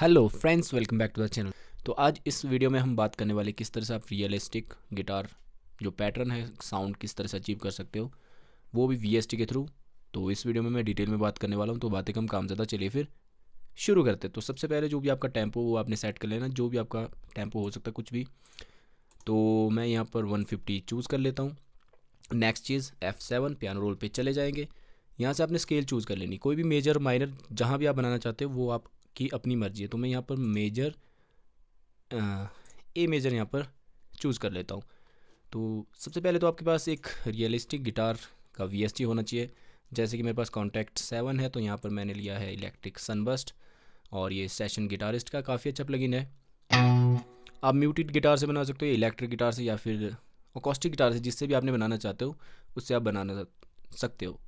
Hello friends, welcome back to the channel. तो आज इस वीडियो में हम बात करने वाले किस तरह से आप रियलिस्टिक गिटार जो पैटर्न है साउंड किस तरह से अचीव कर सकते हो, वो भी वीएसटी के थ्रू। तो इस वीडियो में मैं डिटेल में बात करने वाला हूँ, तो बातें कम काम ज़्यादा। चलिए फिर शुरू करते हैं। तो सबसे पहले जो भी आपका टेम्पो वो आपने सेट कर लेना, जो भी आपका टेम्पो हो सकता है कुछ भी। तो मैं यहाँ पर 150 चूज़ कर लेता हूँ। नेक्स्ट चीज़ F7 पियानो रोल पे चले जाएंगे। यहाँ से आपने स्केल चूज़ कर लेनी, कोई भी मेजर माइनर जहाँ भी आप बनाना चाहते हो वो आपकी अपनी मर्जी है। तो मैं यहाँ पर मेजर ए मेजर यहाँ पर चूज़ कर लेता हूँ। तो सबसे पहले तो आपके पास एक रियलिस्टिक गिटार का वीएसटी होना चाहिए। जैसे कि मेरे पास कॉन्टैक्ट 7 है, तो यहाँ पर मैंने लिया है इलेक्ट्रिक सनबर्स्ट, और ये सेशन गिटारिस्ट का काफ़ी अच्छा प्लगइन है। आप म्यूटेड गिटार से बना सकते हो, इलेक्ट्रिक गिटार से, या फिर अकॉस्टिक गिटार से, जिससे भी आपने बनाना चाहते हो उससे आप बनाना सकते हो।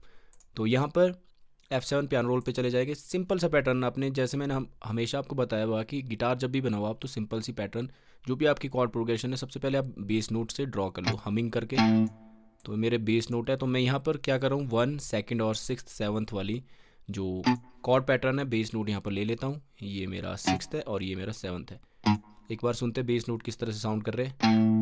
तो यहाँ पर F7 पियानो रोल पे चले जाएंगे। सिंपल सा पैटर्न आपने, जैसे मैंने हमेशा आपको बताया हुआ कि गिटार जब भी बनाओ आप, तो सिंपल सी पैटर्न जो भी आपकी कॉर्ड प्रोग्रेशन है, सबसे पहले आप बेस नोट से ड्रॉ कर लो हमिंग करके। तो मेरे बेस नोट है, तो मैं यहाँ पर क्या कर रहा हूँ, 1 सेकंड और 6th 7th वाली जो कॉर्ड पैटर्न है, बेस नोट यहाँ पर ले लेता हूँ। ये मेरा 6th है और ये मेरा 7th है। एक बार सुनते बेस नोट किस तरह से साउंड कर रहे हैं।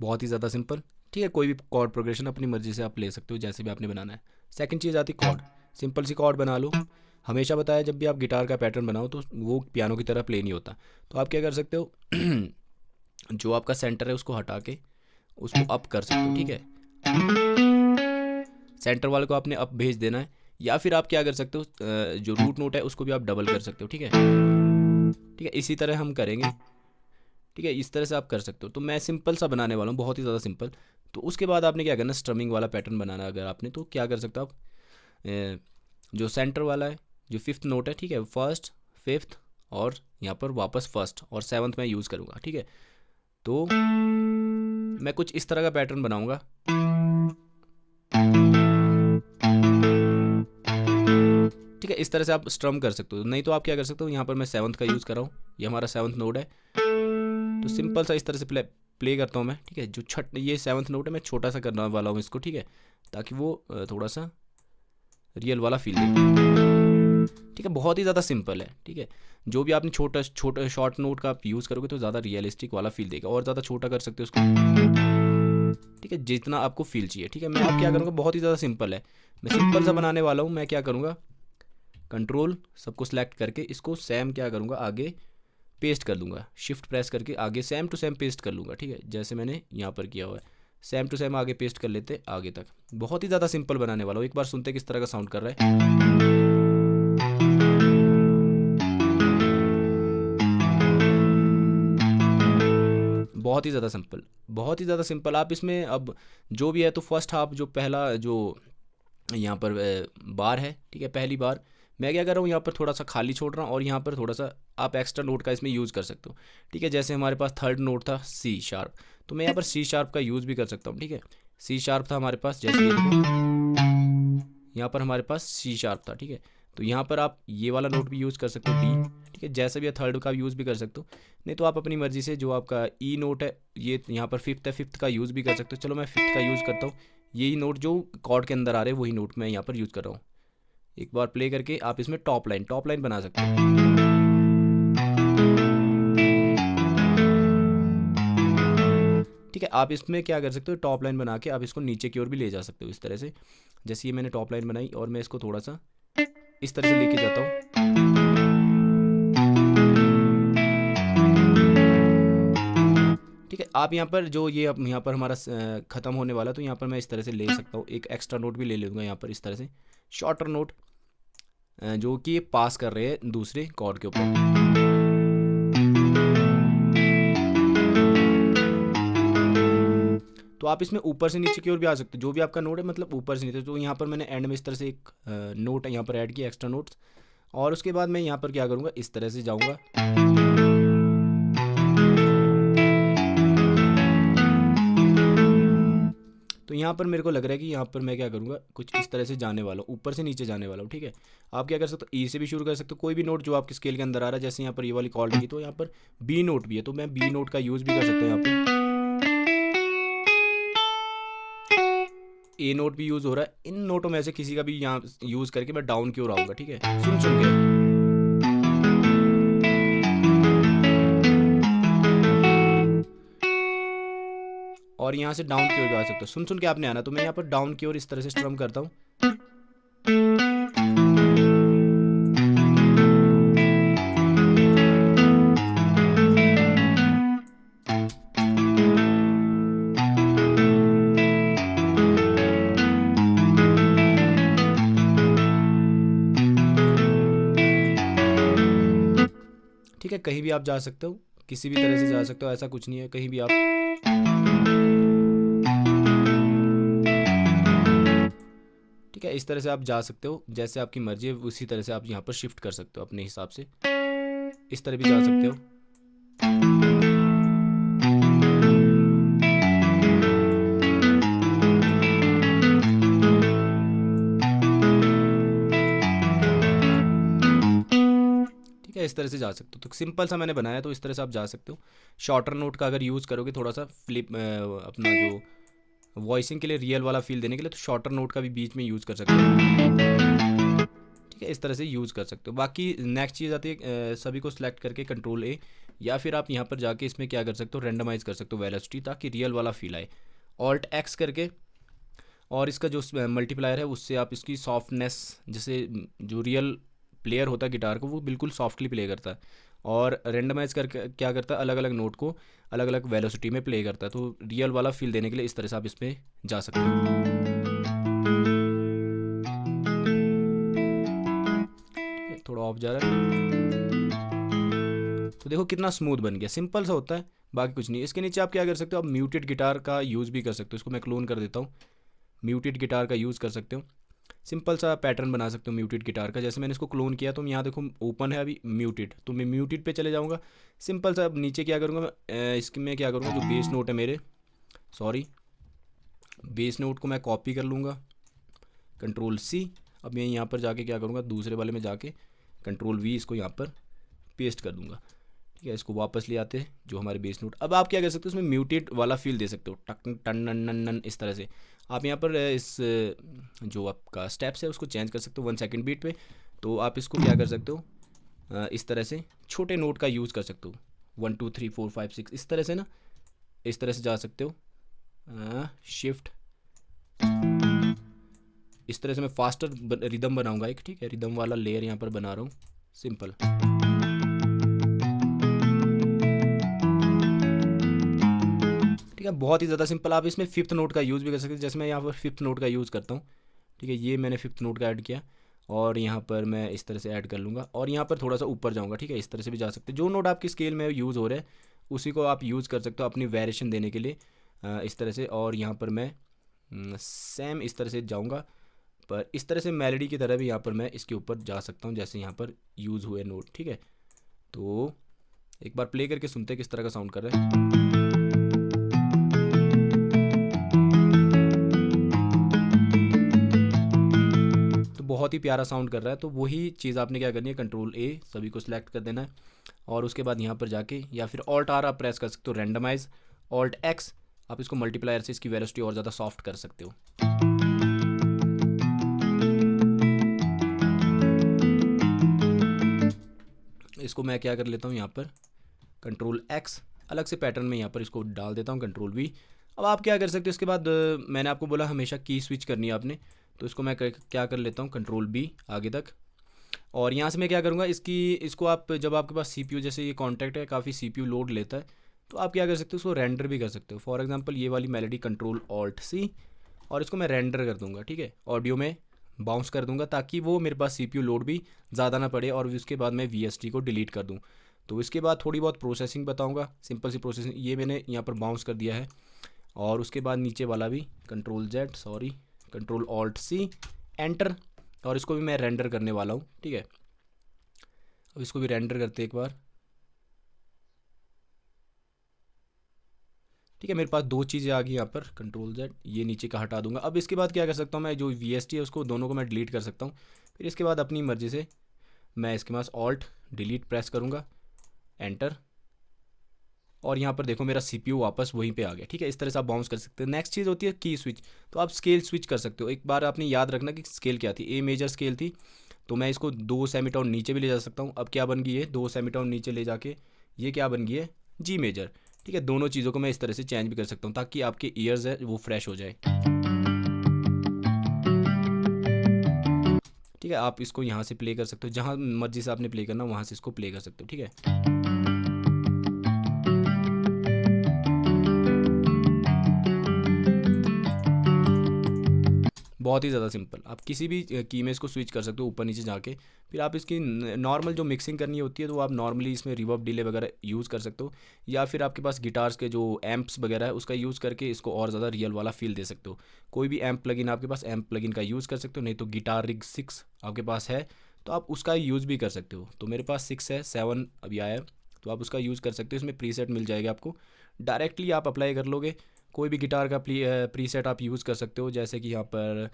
बहुत ही ज़्यादा सिंपल। ठीक है, कोई भी कॉर्ड प्रोग्रेशन अपनी मर्जी से आप ले सकते हो, जैसे भी आपने बनाना है। सेकंड चीज़ आती कॉर्ड। सिंपल सी कॉर्ड बना लो। हमेशा बताया जब भी आप गिटार का पैटर्न बनाओ तो वो पियानो की तरह प्ले नहीं होता। तो आप क्या कर सकते हो जो आपका सेंटर है उसको हटा के उसको अप कर सकते हो। ठीक है, सेंटर वाले को आपने अप भेज देना है। या फिर आप क्या कर सकते हो, जो रूट नोट है उसको भी आप डबल कर सकते हो। ठीक है, ठीक है, इसी तरह हम करेंगे। ठीक है, इस तरह से आप कर सकते हो। तो मैं सिंपल सा बनाने वाला हूँ, बहुत ही ज़्यादा सिंपल। तो उसके बाद आपने क्या करना, स्ट्रमिंग वाला पैटर्न बनाना है अगर आपने, तो क्या कर सकते हो आप, जो सेंटर वाला है, जो 5th नोट है, ठीक है, 1st 5th और यहाँ पर वापस 1st और 7th मैं यूज़ करूँगा। ठीक है, तो मैं कुछ इस तरह का पैटर्न बनाऊँगा। ठीक है, इस तरह से आप स्ट्रम कर सकते हो। नहीं तो आप क्या कर सकते हो, यहाँ पर मैं 7th का यूज़ कर रहा हूँ, ये हमारा 7th नोट है। तो सिंपल सा इस तरह से प्ले करता हूँ मैं। ठीक है, जो ये 7th नोट है, मैं छोटा सा करने वाला हूँ इसको। ठीक है, ताकि वो थोड़ा सा रियल वाला फील दे। ठीक है, बहुत ही ज़्यादा सिंपल है। ठीक है, जो भी आपने छोटा छोटा शॉर्ट नोट का आप यूज़ करोगे तो ज़्यादा रियलिस्टिक वाला फील देगा, और ज़्यादा छोटा कर सकते हो उसको। ठीक है, जितना आपको फील चाहिए। ठीक है, मैं अब क्या करूँगा, बहुत ही ज़्यादा सिंपल है, मैं सिंपल सा बनाने वाला हूँ। मैं क्या करूँगा, कंट्रोल सबको सिलेक्ट करके इसको सेम क्या करूँगा, आगे पेस्ट कर लूँगा। शिफ्ट प्रेस करके आगे सेम टू सेम पेस्ट कर लूँगा। ठीक है, जैसे मैंने यहाँ पर किया हुआ है, सेम टू सेम आगे पेस्ट कर लेते आगे तक। बहुत ही ज़्यादा सिंपल बनाने वाला हूँ। एक बार सुनते किस तरह का साउंड कर रहा है। बहुत ही ज़्यादा सिंपल, बहुत ही ज़्यादा सिंपल। आप इसमें अब जो भी है, तो फर्स्ट हाफ जो पहला जो यहाँ पर बार है, ठीक है, पहली बार मैं क्या कर रहा हूँ, यहाँ पर थोड़ा सा खाली छोड़ रहा हूँ, और यहाँ पर थोड़ा सा आप एक्स्ट्रा नोट का इसमें यूज़ कर सकते हो। ठीक है, जैसे हमारे पास 3rd नोट था सी शार्प, तो मैं यहाँ पर सी शार्प का यूज़ भी कर सकता हूँ। ठीक है, सी शार्प था हमारे पास, जैसे ये देखो यहाँ पर हमारे पास सी शार्प था। ठीक है, तो यहाँ पर आप ये वाला नोट भी यूज़ कर सकते हो, डी। ठीक है, जैसा भी है 3rd का यूज़ भी कर सकते हो। नहीं तो आप अपनी मर्ज़ी से जो आपका ई नोट है, ये यहाँ पर 5th है, 5th का यूज़ भी कर सकते हो। चलो मैं 5th का यूज़ करता हूँ। यही नोट जो कॉर्ड के अंदर आ रहे हैं वही नोट मैं यहाँ पर यूज़ कर रहा हूँ। एक बार प्ले करके आप इसमें टॉप लाइन बना सकते हो। ठीक है, आप इसमें क्या कर सकते हो, टॉप लाइन बना के आप इसको नीचे की ओर भी ले जा सकते हो इस तरह से। जैसे ये मैंने टॉप लाइन बनाई, और मैं इसको थोड़ा सा इस तरह से लेके जाता हूँ। ठीक है, आप यहाँ पर जो ये अब यहाँ पर हमारा ख़त्म होने वाला है, तो यहाँ पर मैं इस तरह से ले सकता हूँ। एक एक्स्ट्रा नोट भी ले लूँगा यहाँ पर इस तरह से, शॉर्टर नोट, जो कि ये पास कर रहे हैं दूसरे कॉर्ड के ऊपर। तो आप इसमें ऊपर से नीचे की ओर भी आ सकते हो, जो भी आपका नोट है, मतलब ऊपर से नीचे। तो यहाँ पर मैंने एंड में इस तरह से एक नोट यहाँ पर ऐड किया, एक्स्ट्रा नोट्स। और उसके बाद मैं यहाँ पर क्या करूँगा, इस तरह से जाऊँगा। तो यहाँ पर मेरे को लग रहा है कि यहाँ पर मैं क्या करूँगा, कुछ इस तरह से जाने वाला हूँ, ऊपर से नीचे जाने वाला हूँ। ठीक है, आप क्या कर सकते हो, ई से भी शुरू कर सकते हो, कोई भी नोट जो आपके स्केल के अंदर आ रहा है। जैसे यहाँ पर ये वाली कॉर्ड लगी, तो यहाँ पर बी नोट भी है, तो मैं बी नोट का यूज़ भी कर सकता हूँ यहाँ पर। ए नोट भी यूज़ हो रहा है, इन नोटों में से किसी का भी यहाँ यूज़ करके मैं डाउन की ओर आऊँगा, ठीक है, सुन सुन के। और यहाँ से डाउन की ओर भी आ सकता हूँ, सुन सुन के आपने आना, तो मैं यहाँ पर डाउन की ओर इस तरह से स्ट्रम करता हूँ। ठीक है, कहीं भी आप जा सकते हो, किसी भी तरह से जा सकते हो, ऐसा कुछ नहीं है, कहीं भी आप। ठीक है, इस तरह से आप जा सकते हो, जैसे आपकी मर्जी है उसी तरह से आप यहाँ पर शिफ्ट कर सकते हो अपने हिसाब से, इस तरह भी जा सकते हो। ठीक है, इस तरह से जा सकते हो, तो सिंपल सा मैंने बनाया, तो इस तरह से आप जा सकते हो। शॉर्टर नोट का अगर यूज़ करोगे थोड़ा सा फ्लिप अपना जो वॉइसिंग के लिए, रियल वाला फील देने के लिए, तो शॉर्टर नोट का भी बीच में यूज़ कर सकते हो। ठीक है, इस तरह से यूज़ कर सकते हो। बाकी नेक्स्ट चीज़ आती है, सभी को सिलेक्ट करके कंट्रोल ए, या फिर आप यहाँ पर जाके इसमें क्या कर सकते हो, रेंडमाइज़ कर सकते हो वेलोसिटी, ताकि रियल वाला फील आए। ऑल्ट एक्स करके, और इसका जो मल्टीप्लायर है उससे आप इसकी सॉफ्टनेस, जैसे जो रियल प्लेयर होता है गिटार को वो बिल्कुल सॉफ्टली प्ले करता है, और रेंडमाइज करके क्या करता है, अलग अलग नोट को अलग अलग वेलोसिटी में प्ले करता है, तो रियल वाला फील देने के लिए इस तरह से आप इसमें जा सकते हो। थोड़ा ऑफ जा रहा है, तो देखो कितना स्मूथ बन गया, सिंपल सा होता है, बाकी कुछ नहीं। इसके नीचे आप क्या कर सकते हो, आप म्यूटेड गिटार का यूज़ भी कर सकते हो, इसको मैं क्लोन कर देता हूँ। म्यूटेड गिटार का यूज़ कर सकते हो, सिंपल सा पैटर्न बना सकते हो म्यूटेड गिटार का। जैसे मैंने इसको क्लोन किया, तो यहाँ देखो ओपन है अभी म्यूटेड, तो मैं म्यूटेड पे चले जाऊँगा। सिंपल सा अब नीचे क्या करूँगा मैं, इसकी मैं क्या करूँगा, जो बेस नोट है मेरे, सॉरी, बेस नोट को मैं कॉपी कर लूँगा, कंट्रोल सी। अब मैं यहाँ पर जाके क्या करूँगा, दूसरे वाले में जाके कंट्रोल वी, इसको यहाँ पर पेस्ट कर दूँगा। ठीक है, इसको वापस ले आते हैं जो हमारे बेस नोट। अब आप क्या कर सकते हो, उसमें म्यूटेड वाला फील दे सकते हो, टक टन नन नन नन, इस तरह से आप यहाँ पर इस जो आपका स्टेप्स है उसको चेंज कर सकते हो 1 सेकंड बीट पे। तो आप इसको क्या कर सकते हो, इस तरह से छोटे नोट का यूज़ कर सकते हो, 1 2 3 4 5 6, इस तरह से ना, इस तरह से जा सकते हो। शिफ्ट, इस तरह से मैं फास्टर रिदम बनाऊंगा एक, ठीक है, रिदम वाला लेयर यहाँ पर बना रहा हूँ, सिंपल। ठीक है, बहुत ही ज़्यादा सिंपल। आप इसमें फिफ्थ नोट का यूज़ भी कर सकते हैं, जैसे मैं यहाँ पर फिफ्थ नोट का यूज़ करता हूँ। ठीक है, ये मैंने फिफ्थ नोट का ऐड किया, और यहाँ पर मैं इस तरह से ऐड कर लूँगा, और यहाँ पर थोड़ा सा ऊपर जाऊँगा। ठीक है, इस तरह से भी जा सकते हैं, जो नोट आपकी स्केल में यूज़ हो रहे हैं उसी को आप यूज़ कर सकते हो अपनी वेरिएशन देने के लिए, इस तरह से। और यहाँ पर मैं सेम इस तरह से जाऊँगा, पर इस तरह से मेलोडी की तरह भी यहाँ पर मैं इसके ऊपर जा सकता हूँ, जैसे यहाँ पर यूज़ हुए नोट। ठीक है, तो एक बार प्ले करके सुनते हैं किस तरह का साउंड कर रहा है। बहुत ही प्यारा साउंड कर रहा है। तो वही चीज़ आपने क्या करनी है, कंट्रोल ए सभी को सिलेक्ट कर देना है, और उसके बाद यहाँ पर जाके या फिर ऑल्ट आर आप प्रेस कर सकते हो, रेंडमाइज, ऑल्ट एक्स, आप इसको मल्टीप्लायर से इसकी वेलोसिटी और ज़्यादा सॉफ्ट कर सकते हो। इसको मैं क्या कर लेता हूँ, यहाँ पर कंट्रोल एक्स, अलग से पैटर्न में यहाँ पर इसको डाल देता हूँ, कंट्रोल वी। अब आप क्या कर सकते हो, इसके बाद मैंने आपको बोला हमेशा की स्विच करनी है आपने, तो इसको मैं क्या कर लेता हूँ, कंट्रोल बी आगे तक, और यहाँ से मैं क्या करूँगा, इसको आप जब आपके पास सीपीयू, जैसे ये कॉन्टैक्ट है काफ़ी सीपीयू लोड लेता है, तो आप क्या कर सकते हो, उसको रेंडर भी कर सकते हो। फॉर एग्जांपल ये वाली मेलोडी कंट्रोल ऑल्ट सी, और इसको मैं रेंडर कर दूंगा। ठीक है, ऑडियो में बाउंस कर दूंगा, ताकि वो मेरे पास सीपीयू लोड भी ज़्यादा ना पड़े, और उसके बाद मैं वीएसटी को डिलीट कर दूँ। तो इसके बाद थोड़ी बहुत प्रोसेसिंग बताऊँगा, सिंपल सी प्रोसेसिंग, ये मैंने यहाँ पर बाउंस कर दिया है, और उसके बाद नीचे वाला भी control Z, sorry, control alt C, enter, और इसको भी मैं रेंडर करने वाला हूँ। ठीक है, अब इसको भी रेंडर करते एक बार। ठीक है, मेरे पास दो चीज़ें आ गई यहाँ पर, कंट्रोल जेड, ये नीचे का हटा दूंगा। अब इसके बाद क्या कर सकता हूँ, मैं जो वीएसटी है उसको दोनों को मैं डिलीट कर सकता हूँ। फिर इसके बाद अपनी मर्ज़ी से मैं इसके पास ऑल्ट डिलीट प्रेस करूँगा, एंटर, और यहाँ पर देखो मेरा CPU वापस वहीं पे आ गया। ठीक है, इस तरह से आप बाउंस कर सकते हैं। नेक्स्ट चीज़ होती है की स्विच। तो आप स्केल स्विच कर सकते हो। एक बार आपने याद रखना कि स्केल क्या थी, ए मेजर स्केल थी, तो मैं इसको 2 सेमीटोन नीचे भी ले जा सकता हूँ। अब क्या बन गई है, 2 सेमीटोन नीचे ले जाके ये क्या बन गई है, जी मेजर। ठीक है, दोनों चीज़ों को मैं इस तरह से चेंज भी कर सकता हूँ ताकि आपके ईयर्स है वो फ्रेश हो जाए। ठीक है, आप इसको यहाँ से प्ले कर सकते हो, जहाँ मर्जी से आपने प्ले करना वहाँ से इसको प्ले कर सकते हो। ठीक है, बहुत ही ज़्यादा सिंपल। आप किसी भी की में इसको स्विच कर सकते हो ऊपर नीचे जाके। फिर आप इसकी नॉर्मल जो मिक्सिंग करनी होती है तो आप नॉर्मली इसमें रिवर्ब डिले वगैरह यूज़ कर सकते हो, या फिर आपके पास गिटार्स के जो एम्प्स वगैरह है उसका यूज़ करके इसको और ज़्यादा रियल वाला फील दे सकते हो। कोई भी एम्प प्लगइन आपके पास, एम्प प्लगइन का यूज़ कर सकते हो, नहीं तो गिटार रिग 6 आपके पास है तो आप उसका यूज़ भी कर सकते हो। तो मेरे पास 6 है, 7 अभी आया है, तो आप उसका यूज़ कर सकते हो। इसमें प्रीसेट मिल जाएगा आपको, डायरेक्टली आप अप्लाई कर लोगे। कोई भी गिटार का प्रीसेट आप यूज़ कर सकते हो, जैसे कि यहाँ पर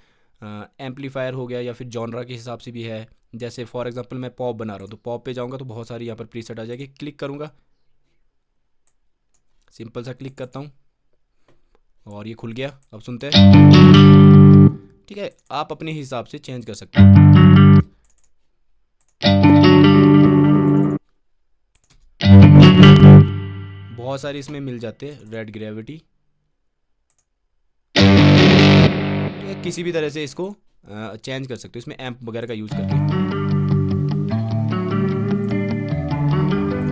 एम्पलीफायर हो गया, या फिर जॉनरा के हिसाब से भी है। जैसे फॉर एग्जांपल मैं पॉप बना रहा हूँ तो पॉप पे जाऊँगा तो बहुत सारी यहाँ पर प्रीसेट आ जाएगी। क्लिक करूँगा, सिंपल सा क्लिक करता हूँ और ये खुल गया। अब सुनते हैं। ठीक है, आप अपने हिसाब से चेंज कर सकते हो। बहुत सारे इसमें मिल जाते हैं, रेड ग्रेविटी। ठीक है, किसी भी तरह से इसको चेंज कर सकते हो इसमें एम्प वगैरह का यूज़ करके।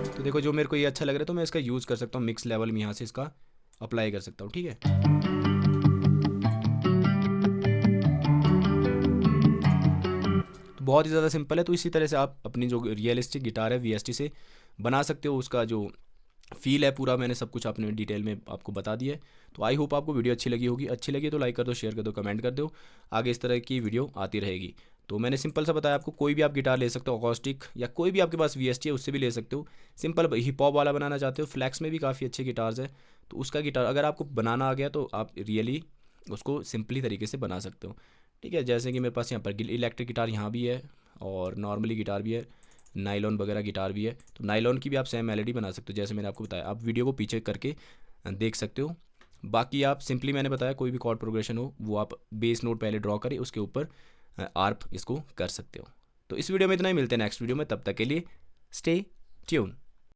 तो देखो जो मेरे को ये अच्छा लग रहा है तो मैं इसका यूज़ कर सकता हूँ, मिक्स लेवल में यहाँ से इसका अप्लाई कर सकता हूँ। ठीक है, तो बहुत ही ज़्यादा सिंपल है। तो इसी तरह से आप अपनी जो रियलिस्टिक गिटार है VST से बना सकते हो। उसका जो फील है पूरा मैंने सब कुछ आपने डिटेल में आपको बता दिया है। तो आई होप आपको वीडियो अच्छी लगी होगी। अच्छी लगी तो लाइक कर दो, शेयर कर दो, कमेंट कर दो। आगे इस तरह की वीडियो आती रहेगी। तो मैंने सिंपल सा बताया आपको, कोई भी आप गिटार ले सकते हो अकॉस्टिक, या कोई भी आपके पास VST है उससे भी ले सकते हो। सिंपल हिप हॉप वाला बनाना चाहते हो, फ्लैक्स में भी काफ़ी अच्छे गिटार्स है, तो उसका गिटार अगर आपको बनाना आ गया तो आप रियली उसको सिंपली तरीके से बना सकते हो। ठीक है, जैसे कि मेरे पास यहाँ पर इलेक्ट्रिक गिटार यहाँ भी है और नॉर्मली गिटार भी है, नाइलॉन वगैरह गिटार भी है। तो नाइलॉन की भी आप सेम मेलोडी बना सकते हो जैसे मैंने आपको बताया। आप वीडियो को पीछे करके देख सकते हो। बाकी आप सिंपली मैंने बताया कोई भी कॉर्ड प्रोग्रेशन हो वो आप बेस नोट पहले ड्रॉ करें, उसके ऊपर आर्प इसको कर सकते हो। तो इस वीडियो में इतना ही, मिलते हैं नेक्स्ट वीडियो में। तब तक के लिए स्टे ट्यून।